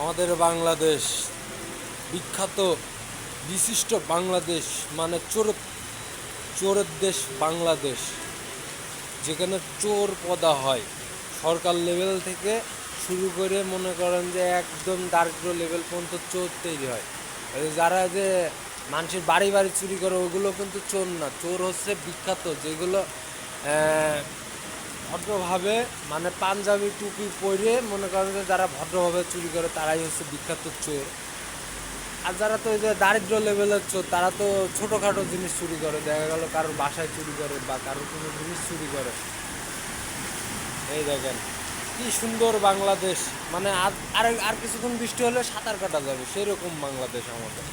আমাদের বাংলাদেশ বিখ্যাত বিশিষ্ট বাংলাদেশ, মানে চোরের দেশ বাংলাদেশ, যেখানে চোর পদা হয় সরকার লেভেল থেকে শুরু করে মনে করেন যে একদম দারিদ্র লেভেল পর্যন্ত চোর তৈরি হয়। এই যারা যে মানুষের বাড়ি বাড়ি চুরি করে ওগুলো কিন্তু চোর না, চোর হচ্ছে বিখ্যাত যেগুলো ভদ্রভাবে, মানে পাঞ্জাবি টুপি পরে মনে করেন যে যারা ভদ্রভাবে চুরি করে তারাই হচ্ছে বিখ্যাত চোর। আর যারা তো ওই যে দারিদ্র লেভেলের চোর তারা তো ছোটোখাটো জিনিস চুরি করে, দেখা গেল কারোর বাসায় চুরি করে বা কারোর কোনো জিনিস চুরি করে। এই দেখেন কি সুন্দর বাংলাদেশ, মানে আর আর আর কিছুক্ষণ বৃষ্টি হলে সাঁতার কাটা যাবে সেরকম বাংলাদেশ আমাদের।